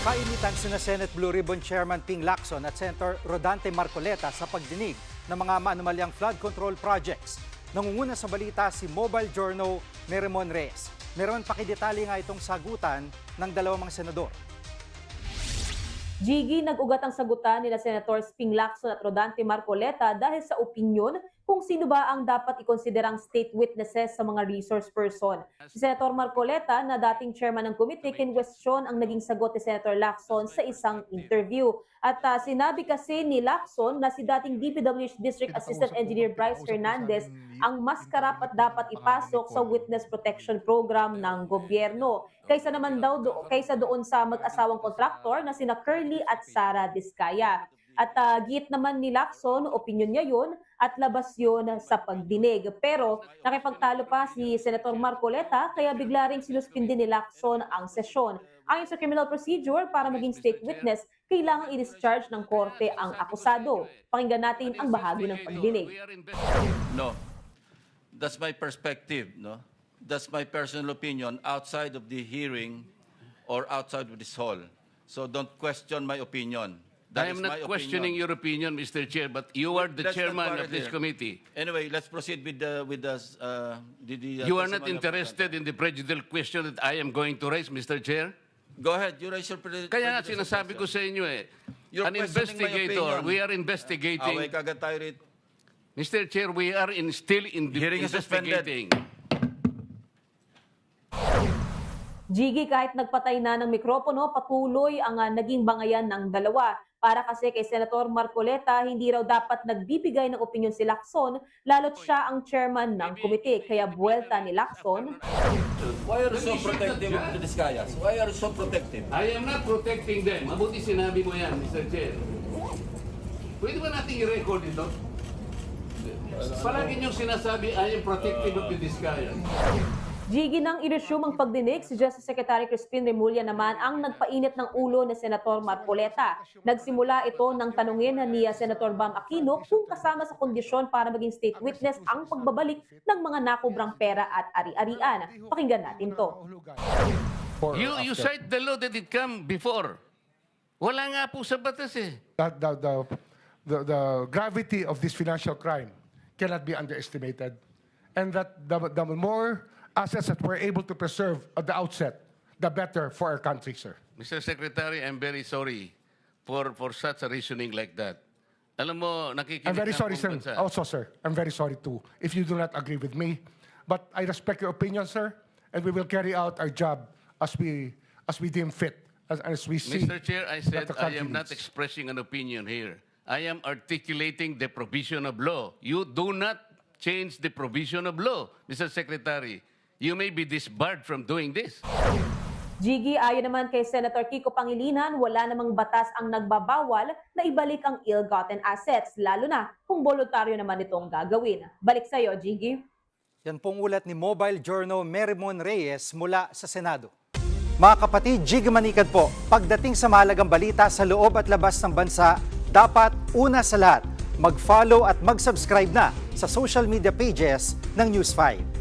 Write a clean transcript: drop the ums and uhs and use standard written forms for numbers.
Nagkainitan sina Senate Blue Ribbon Chairman Ping Lacson at Senator Rodante Marcoleta sa pagdinig ng mga maanumalyang flood control projects. Nangunguna sa balita si Mobile Journal Meremon Reyes. Meron pakidetalye nga itong sagutan ng dalawang mga senador. Jiggy, nag-ugat ang sagutan nila Senators Ping Lacson at Rodante Marcoleta dahil sa opinyon kung sino ba ang dapat ikonsiderang state witnesses sa mga resource person. Si Senator Marcoleta, na dating chairman ng komite, kinwestiyon ang naging sagot ni Senator Lacson sa isang interview. At sinabi kasi ni Lacson na si dating DPWH District Assistant Engineer Bryce Hernandez ang mas karapat dapat ipasok sa witness protection program ng gobyerno kaysa doon sa mag-asawang kontraktor na sina Curly at Sara Diskaya. At giit naman ni Lacson, opinyon niya yun at labas yun sa pagdinig. Pero nakipagtalo pa si Senator Marcoleta kaya bigla ring sinuspindi ni Lacson ang sesyon. Ayon sa criminal procedure, para maging state witness, kailangang i-discharge ng korte ang akusado. Pakinggan natin ang bahagi ng pagdinig. No, that's my perspective. No, that's my personal opinion outside of the hearing or outside of this hall. So don't question my opinion. I am not questioning your opinion, Mr. Chair, but you are the chairman of this committee. Anyway, let's proceed with the You are not interested in the prejudicial question that I am going to raise, Mr. Chair? Go ahead, you raise your Kaya nga sinasabi ko sa inyo You're an questioning my investigator, opinion. we are investigating. Away kagad tayo rito. Mr. Chair, we are still Hearing is suspended. investigating. Jiggy, kahit nagpatay na ng mikropono, patuloy ang naging bangayan ng dalawa. Para kasi kay Senator Marcoleta, hindi raw dapat nagbibigay ng opinyon si Lacson, lalo't siya ang chairman ng komite. Kaya buwelta ni Lacson. Why are you so protective of the Diskayas? Why are you so protective? I am not protecting them. Mabuti sinabi mo yan, Mr. Chair. Pwede ba natin i-record ito? Palagi niyong sinasabi, I am protective of the Diskayas. Jiggy, nang i-resume ang pagdinig, si Justice Secretary Crispin Remulla naman ang nagpainit ng ulo ni Senator Marcoleta. Nagsimula ito ng tanungin ni Senator Bam Aquino kung kasama sa kondisyon para maging state witness ang pagbabalik ng mga nakubrang pera at ari-arian. Pakinggan natin to. You cite the law that it come before. Wala nga po sa batas The gravity of this financial crime cannot be underestimated. And that the more assets that we're able to preserve at the outset, the better for our country, sir. Mr. Secretary, I'm very sorry for such a reasoning like that. Alam mo, nakikinig I'm very ang sorry, buong sir. bansa. Also, sir, I'm very sorry too, if you do not agree with me. But I respect your opinion, sir, and we will carry out our job as we deem fit, as we see. Mr. Chair, I said that the I country am not needs. expressing an opinion here. I am articulating the provision of law. You do not change the provision of law, Mr. Secretary. You may be disbarred from doing this. Jiggy, ayon naman kay Senator Kiko Pangilinan, wala namang batas ang nagbabawal na ibalik ang ill-gotten assets, lalo na kung voluntaryo naman itong gagawin. Balik sa iyo, Jiggy. Yan pong ulat ni Mobile Journal Meremon Reyes mula sa Senado. Mga kapatid, Jiggy Manikad po, pagdating sa mahalagang balita sa loob at labas ng bansa, dapat una sa lahat, mag-follow at mag-subscribe na sa social media pages ng News 5.